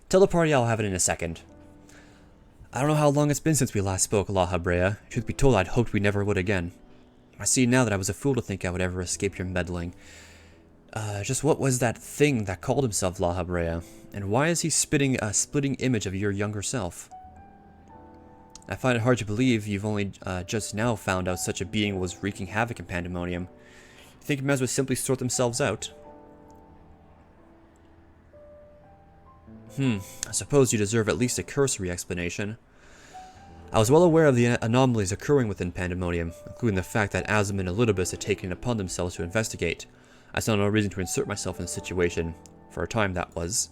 Tell the party I'll have it in a second. I don't know how long it's been since we last spoke, La Habrea. Truth be told, I'd hoped we never would again. I see now that I was a fool to think I would ever escape your meddling. Just what was that thing that called himself La Habrea? And why is he spitting a splitting image of your younger self? I find it hard to believe you've only just now found out such a being was wreaking havoc in Pandemonium. You think men would simply sort themselves out? I suppose you deserve at least a cursory explanation. I was well aware of the anomalies occurring within Pandemonium, including the fact that Azim and Elidibus had taken it upon themselves to investigate. I saw no reason to insert myself in the situation. For a time, that was.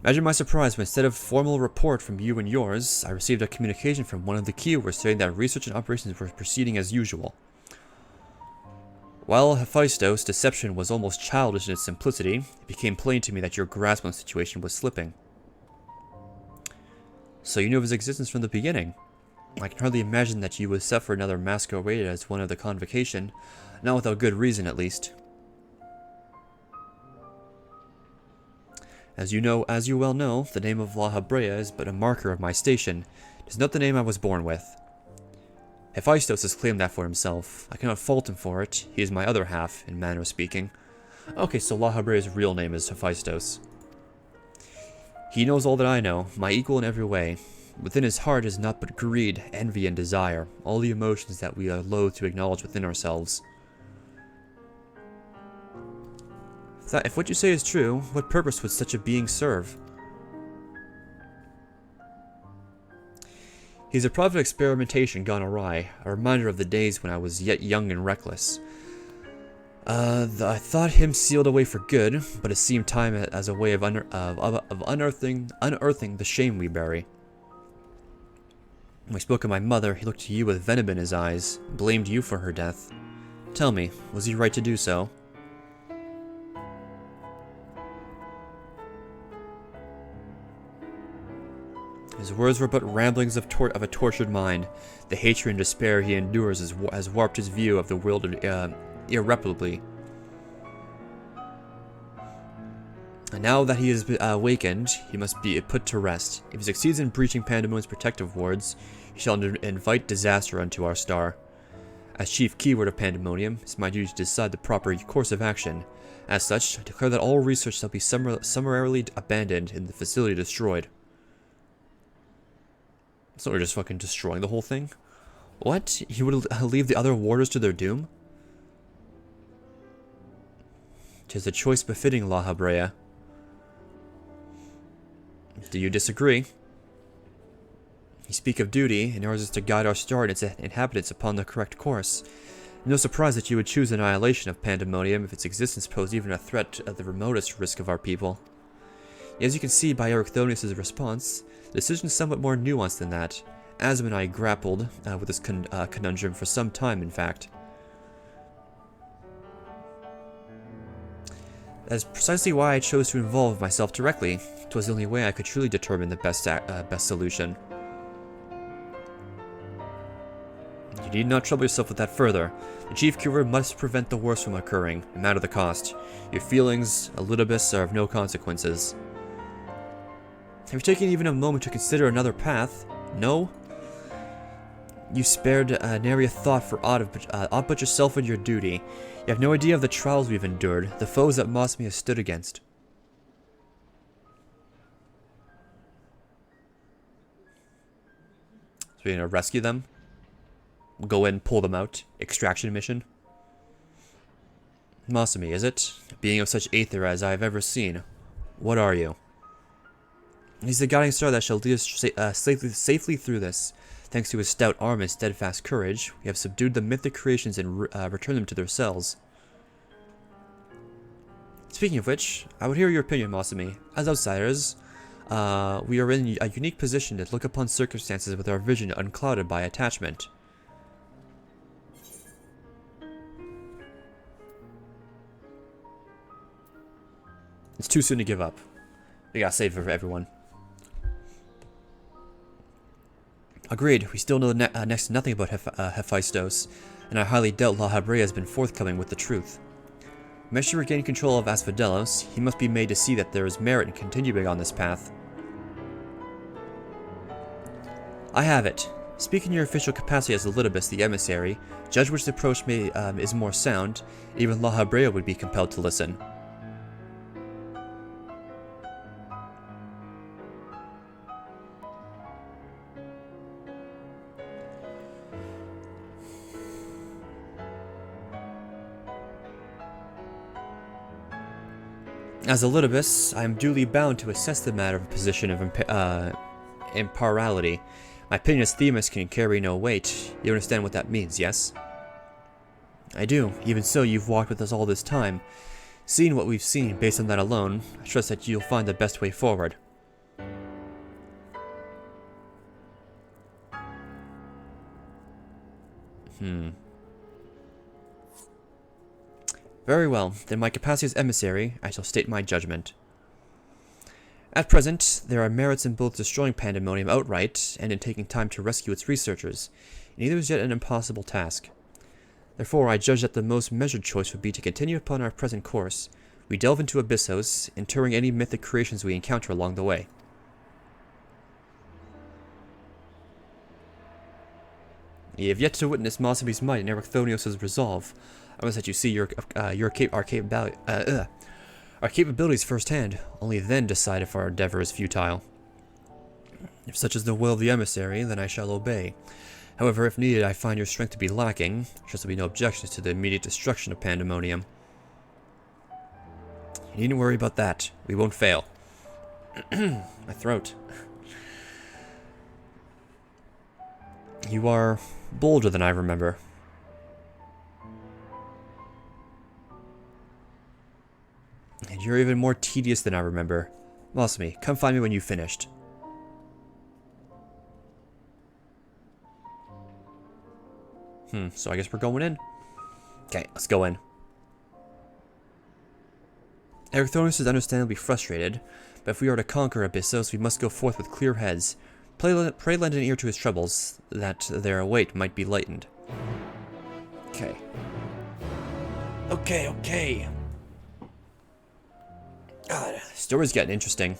Imagine my surprise when instead of a formal report from you and yours, I received a communication from one of the Kiwers stating that research and operations were proceeding as usual. While Hephaestos' deception was almost childish in its simplicity, it became plain to me that your grasp on the situation was slipping. So you knew of his existence from the beginning. I can hardly imagine that you would suffer another masquerade as one of the convocation, not without good reason at least. As you well know, the name of La Habrea is but a marker of my station. It is not the name I was born with. Hephaestos has claimed that for himself. I cannot fault him for it. He is my other half, in manner of speaking. Okay, so La Habrea's real name is Hephaestos. He knows all that I know, my equal in every way. Within his heart is not but greed, envy, and desire, all the emotions that we are loath to acknowledge within ourselves. If what you say is true, what purpose would such a being serve? He's a product of experimentation gone awry, a reminder of the days when I was yet young and reckless. I thought him sealed away for good, but it seemed time as a way of unearthing the shame we bury. When we spoke of my mother, he looked to you with venom in his eyes, blamed you for her death. Tell me, was he right to do so? His words were but ramblings of a tortured mind. The hatred and despair he endures has warped his view of the world irreparably. And now that he is awakened, he must be put to rest. If he succeeds in breaching Pandemonium's protective wards, he shall invite disaster unto our star. As chief keyword of Pandemonium, it's my duty to decide the proper course of action. As such, I declare that all research shall be summarily abandoned and the facility destroyed. So we're just fucking destroying the whole thing? What? You would leave the other warders to their doom? 'Tis a choice befitting La Habrea. Do you disagree? You speak of duty, in order to guide our star and its inhabitants upon the correct course. No surprise that you would choose annihilation of Pandemonium if its existence posed even a threat at the remotest risk of our people. As you can see by Erechthonius' response, the decision is somewhat more nuanced than that. Azim and I grappled with this conundrum for some time, in fact. That is precisely why I chose to involve myself directly. 'Twas the only way I could truly determine the best solution. You need not trouble yourself with that further. The chief cure must prevent the worst from occurring, no matter the cost. Your feelings, Elidibus, are of no consequences. Have you taken even a moment to consider another path? No? You spared nary a thought for aught but yourself and your duty. You have no idea of the trials we've endured, the foes that Mosme has stood against. So we're gonna rescue them? Go in, pull them out. Extraction mission? Mosme, is it? A being of such aether as I have ever seen. What are you? He's the guiding star that shall lead us safely through this. Thanks to his stout arm and steadfast courage, we have subdued the mythic creations and returned them to their cells. Speaking of which, I would hear your opinion, Mosme. As outsiders, we are in a unique position to look upon circumstances with our vision unclouded by attachment. It's too soon to give up. We gotta save it for everyone. Agreed, we still know next to nothing about Hephaestos, and I highly doubt La Habrea has been forthcoming with the truth. When she regained control of Asphodelos, he must be made to see that there is merit in continuing on this path. I have it. Speak in your official capacity as Elidibus the emissary, judge which approach is more sound, even La Habrea would be compelled to listen. As Elidibus, I am duly bound to assess the matter of a position of impartiality. My opinion as Themis can carry no weight. You understand what that means, yes? I do. Even so, you've walked with us all this time. Seeing what we've seen, based on that alone, I trust that you'll find the best way forward. Very well. In my capacity as emissary, I shall state my judgment. At present, there are merits in both destroying Pandaemonium outright and in taking time to rescue its researchers. Neither is yet an impossible task. Therefore, I judge that the most measured choice would be to continue upon our present course. We delve into Abyssos, interring any mythic creations we encounter along the way. Ye have yet to witness Mosby's might and Erechthonios' resolve. I must let you see our capabilities firsthand. Only then decide if our endeavor is futile. If such is the will of the emissary, then I shall obey. However, if needed, I find your strength to be lacking. There shall be no objections to the immediate destruction of Pandaemonium. You needn't worry about that. We won't fail. My throat. You are bolder than I remember. And you're even more tedious than I remember. Mosby, come find me when you've finished. So I guess we're going in. Okay, let's go in. Erechthonius is understandably frustrated, but if we are to conquer Abyssos, we must go forth with clear heads. Pray lend an ear to his troubles, that their weight might be lightened. Okay. Okay. God, the story's getting interesting.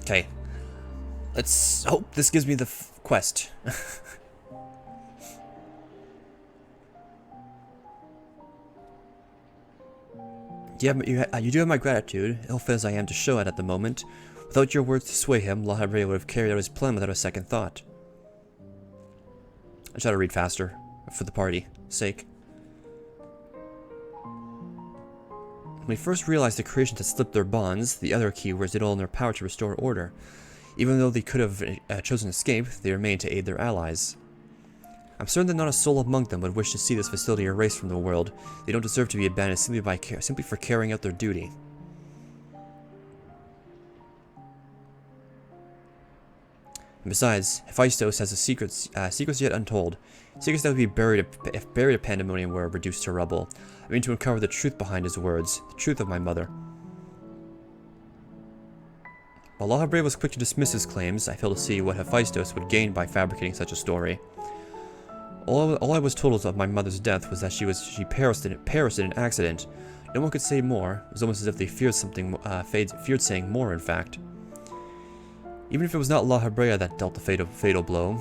Okay. Let's hope this gives me the quest. You do have my gratitude, ill-fit as I am to show it at the moment. Without your words to sway him, La Habrea would have carried out his plan without a second thought. I try to read faster, for the party's sake. When we first realized the creations had slipped their bonds, the other keywords did all in their power to restore order. Even though they could have chosen escape, they remained to aid their allies. I'm certain that not a soul among them would wish to see this facility erased from the world. They don't deserve to be abandoned simply for carrying out their duty. And besides, Hephaestus has secrets yet untold. Secrets that would be buried if Pandaemonium were reduced to rubble. I mean to uncover the truth behind his words, the truth of my mother. While La Habrea was quick to dismiss his claims, I failed to see what Hephaestus would gain by fabricating such a story. All I was told of my mother's death was that she perished in an accident. No one could say more. It was almost as if they feared feared saying more, in fact. Even if it was not La Habrea that dealt the fatal blow,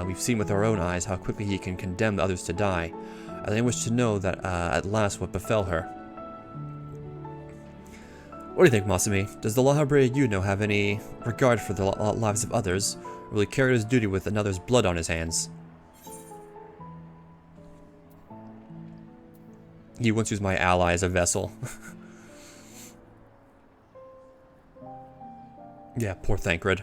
we've seen with our own eyes how quickly he can condemn others to die. I then wish to know that at last what befell her. What do you think, Masami? Does the La Habrea you know have any regard for the lives of others, or will he carry his duty with another's blood on his hands? He once used my ally as a vessel. Yeah, poor Thancred.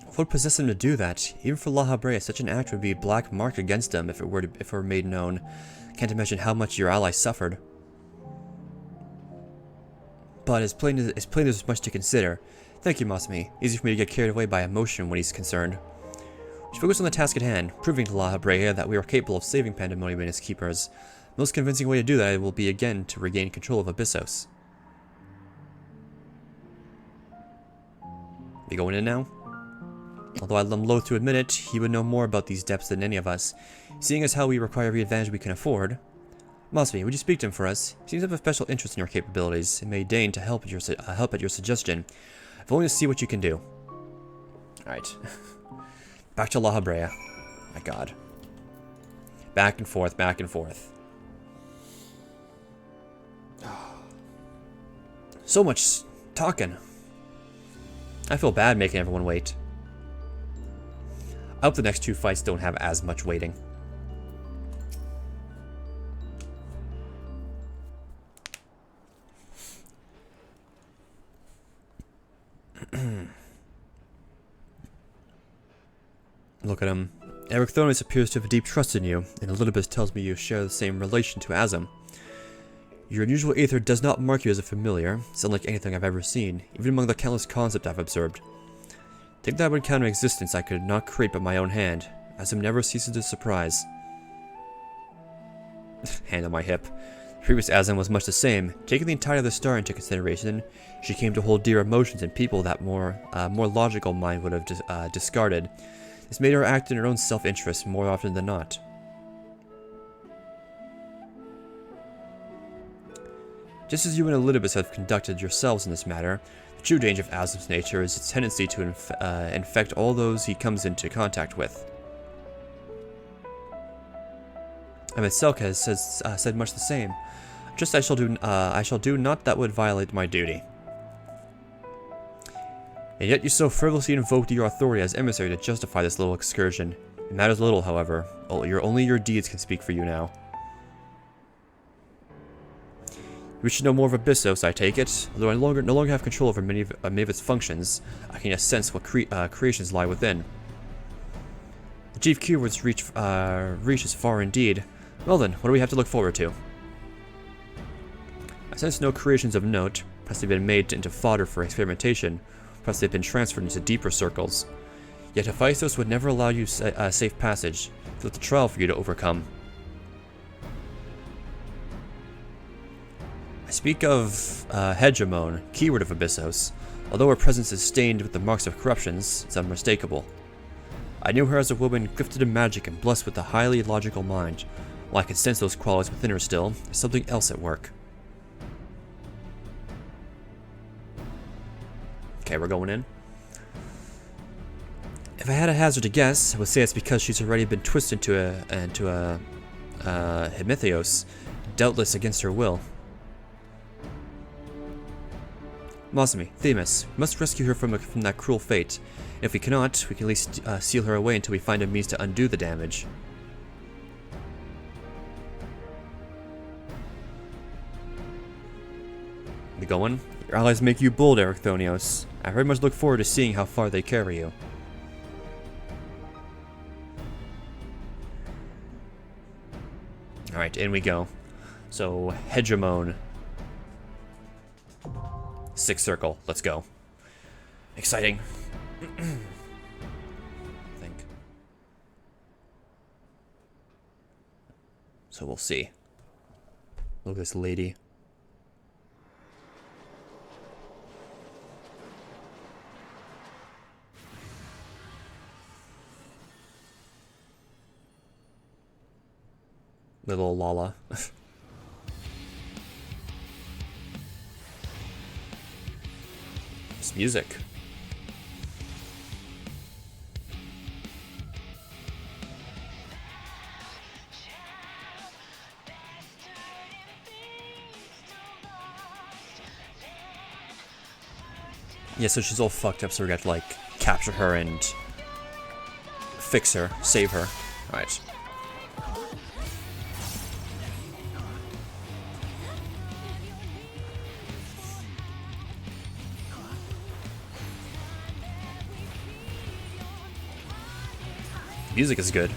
What would possess him to do that? Even for La Habrea, such an act would be a black mark against him if it were made known. Can't imagine how much your ally suffered. But as plain there's much to consider. Thank you, Masami. Easy for me to get carried away by emotion when he's concerned. should focus on the task at hand, proving to La Habrea that we are capable of saving Pandaemonium and its keepers. The most convincing way to do that will be again to regain control of Abyssos. We going in now? Although I'm loath to admit it, he would know more about these depths than any of us, seeing as how we require every advantage we can afford. Mosby, would you speak to him for us? He seems to have a special interest in your capabilities, and may deign to help at your suggestion, if only to see what you can do. Alright. Back to La Habrea. My god. Back and forth, back and forth. So much talking. I feel bad making everyone wait. I hope the next two fights don't have as much waiting. Look at him. Ericthonius appears to have a deep trust in you, and Elidibus tells me you share the same relation to Azam. Your unusual aether does not mark you as a familiar. It's unlike anything I've ever seen, even among the countless concepts I've observed. Think that I would encounter existence I could not create by my own hand. Azam never ceases to surprise. Hand on my hip. The previous Azam was much the same. Taking the entirety of the star into consideration, she came to hold dear emotions and people that more logical mind would have discarded. This made her act in her own self-interest more often than not. Just as you and Elidibus have conducted yourselves in this matter, the true danger of Azam's nature is its tendency to infect all those he comes into contact with. Ahmed Selk has said much the same. Just I shall do not that would violate my duty. And yet you so frivolously invoked your authority as emissary to justify this little excursion. It matters little, however. Only your deeds can speak for you now. You wish to know more of Abyssos, I take it. Although I no longer have control over many of its functions, I can yet sense what creations lie within. The chief keywords reaches far indeed. Well then, what do we have to look forward to? I sense no creations of note. Perhaps they've been made into fodder for experimentation. Perhaps they've been transferred into deeper circles. Yet Hephaestus would never allow you safe passage. It's a trial for you to overcome. I speak of Hegemon, keyword of Abyssos. Although her presence is stained with the marks of corruptions, it's unmistakable. I knew her as a woman gifted in magic and blessed with a highly logical mind. While I can sense those qualities within her still, there's something else at work. Okay, we're going in. If I had a hazard to guess, I would say it's because she's already been twisted into a Hemitheos, doubtless against her will. Mosmi, Themis, we must rescue her from that cruel fate. And if we cannot, we can at least seal her away until we find a means to undo the damage. We going? Your allies make you bold, Ericthonios. I very much look forward to seeing how far they carry you. Alright, in we go. So, Hegemon. Sixth circle, let's go. Exciting. I think. So we'll see. Look at this lady. Little Lala. This music. Yeah, so she's all fucked up, so we got to, like, capture her and fix her, save her. Alright. Music is good.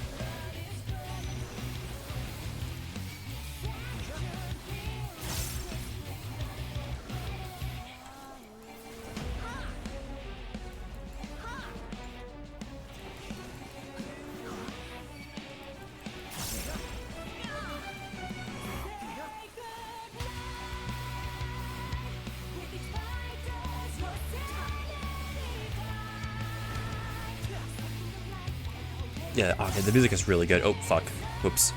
Yeah, okay, the music is really good. Oh, fuck. Whoops.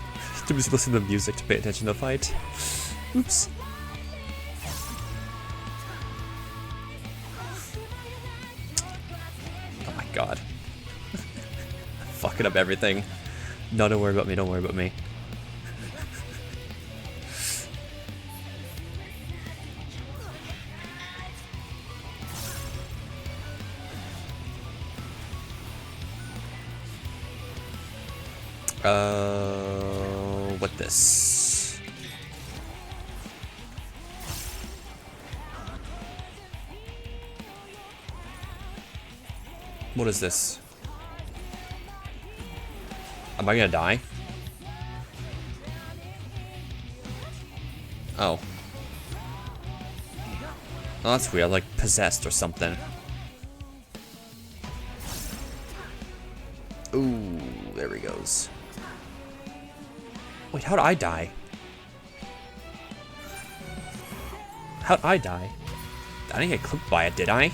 Just listen to the music to pay attention to the fight. Oops. Oh my god. Fucking up everything. No, don't worry about me, don't worry about me. What this? What is this? Am I gonna die? Oh. Oh, that's weird, like possessed or something. Ooh, there he goes. Wait, how'd I die? How'd I die? I didn't get clipped by it, did I?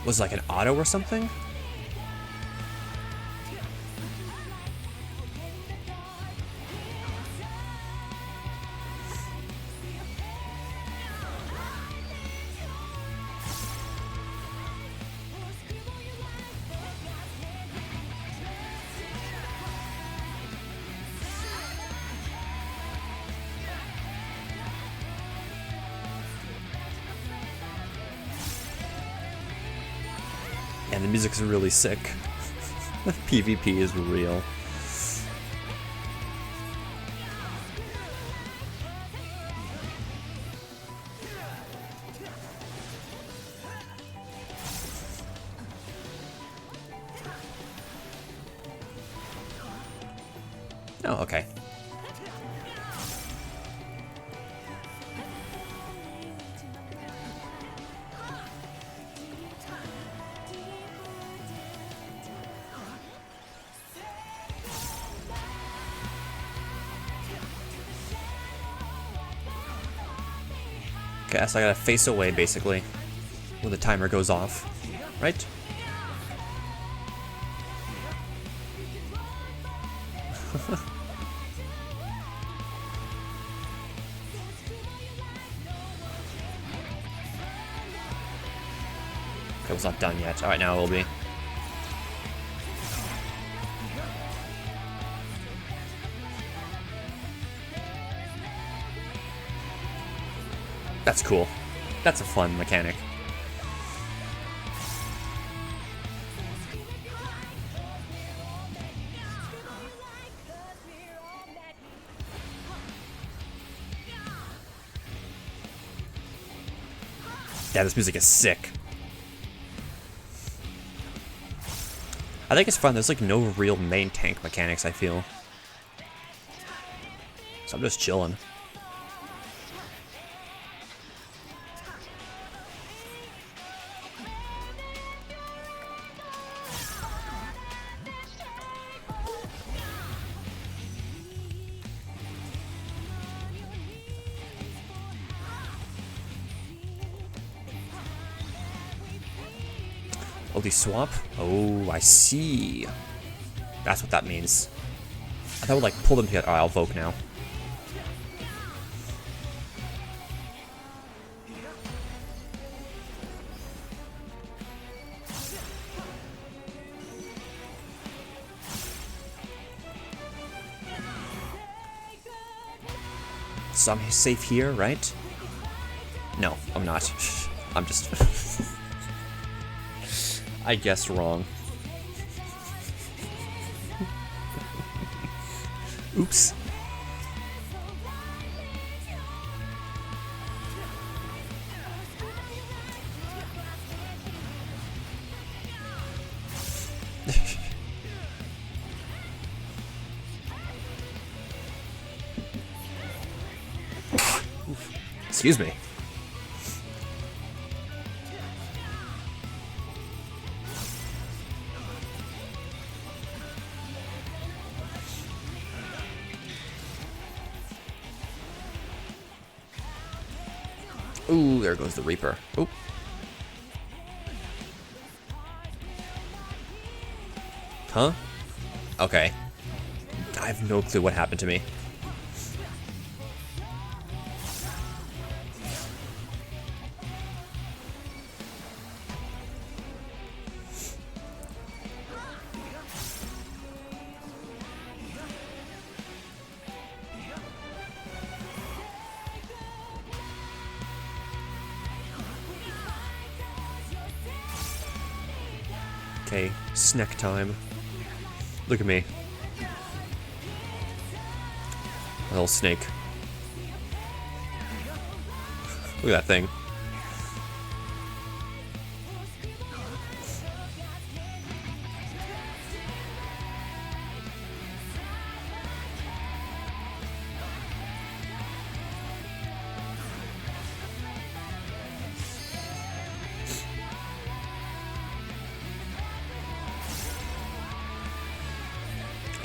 Was it like an auto or something? And the music's really sick. PvP is real. Oh, okay. Okay, so I gotta face away, basically, when the timer goes off, right? Okay, it's not done yet. Alright, now it will be. That's cool. That's a fun mechanic. Yeah, this music is sick. I think it's fun. There's like no real main tank mechanics, I feel. So I'm just chilling. Oh, the swap? Oh, I see. That's what that means. I thought I would like pull them together. Oh, I'll Vogue now. So I'm safe here, right? No, I'm not. I'm just... I guessed wrong. Oops. Excuse me. Ooh, there goes the Reaper. Ooh. Huh? Okay. I have no clue what happened to me. Okay, snack time. Look at me. A little snake. Look at that thing.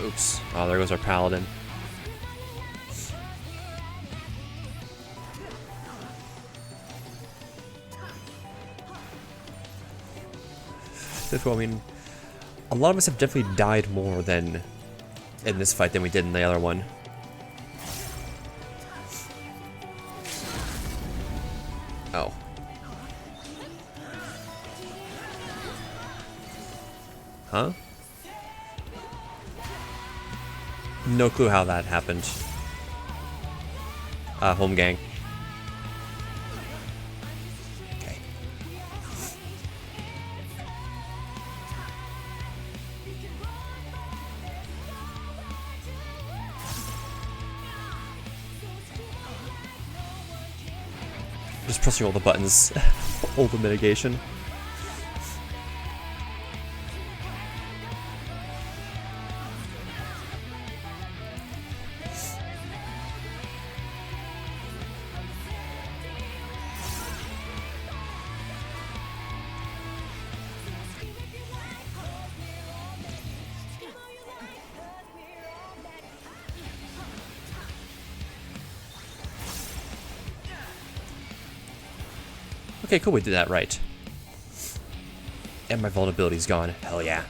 Oops. Oh, there goes our paladin. I mean, a lot of us have definitely died more than in this fight than we did in the other one. Oh. Huh? No clue how that happened. Home gang. Okay. Just pressing all the buttons. All the mitigation. Okay, cool, we did that right. And my vulnerability's gone. Hell yeah.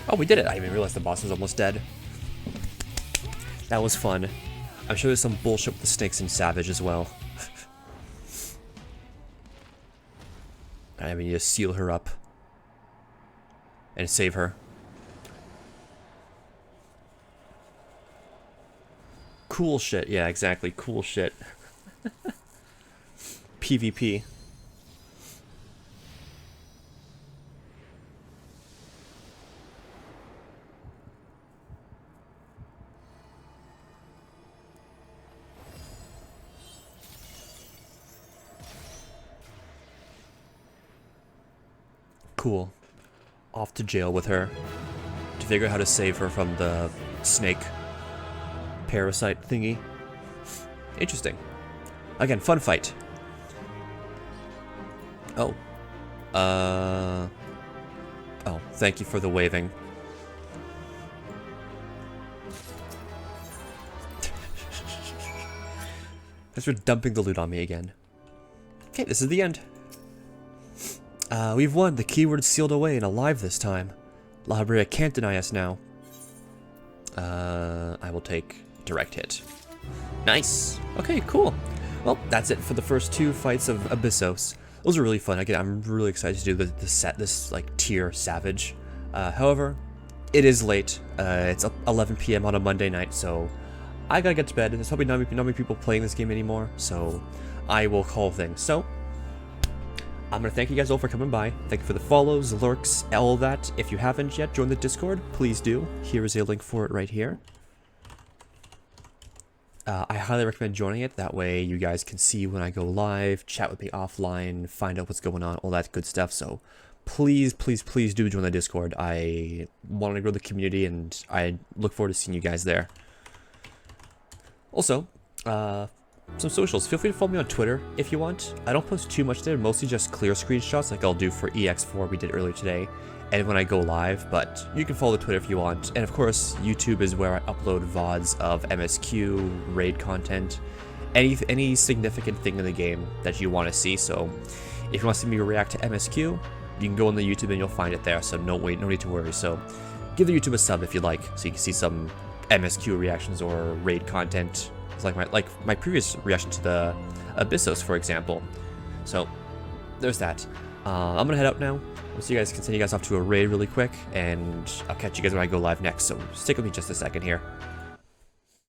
Oh, we did it. I didn't even realize the boss was almost dead. That was fun. I'm sure there's some bullshit with the snakes and Savage as well. I mean, you seal her up. And save her. Cool shit. Yeah, exactly. Cool shit. PvP. Cool. Off to jail with her to figure out how to save her from the snake parasite thingy. Interesting. Again, fun fight. Oh. Oh, thank you for the waving. Thanks for dumping the loot on me again. Okay, this is the end. We've won. The keyword's sealed away and alive this time. La Habrea can't deny us now. I will take direct hit. Nice. Okay, cool. Well, that's it for the first two fights of Abyssos. Those are really fun. Again, I'm really excited to do this like tier Savage. However, it is late. It's 11 p.m. on a Monday night, so I gotta get to bed. There's probably not many people playing this game anymore, so I will call things. So I'm going to thank you guys all for coming by. Thank you for the follows, lurks, all that. If you haven't yet joined the Discord, please do. Here is a link for it right here. I highly recommend joining it. That way you guys can see when I go live, chat with me offline, find out what's going on, all that good stuff. So please, please, please do join the Discord. I want to grow the community, and I look forward to seeing you guys there. Also, some socials. Feel free to follow me on Twitter if you want. I don't post too much there, mostly just clear screenshots like I'll do for EX4 we did earlier today, and when I go live, but you can follow the Twitter if you want. And of course, YouTube is where I upload VODs of MSQ, raid content, any significant thing in the game that you want to see. So if you want to see me react to MSQ, you can go on the YouTube and you'll find it there, so no need to worry. So give the YouTube a sub if you like, so you can see some MSQ reactions or raid content. It's like my previous reaction to the Abyssos, for example. So there's that. I'm gonna head out now. We'll see you guys. Can send you guys off to a raid really quick, and I'll catch you guys when I go live next. So stick with me just a second here.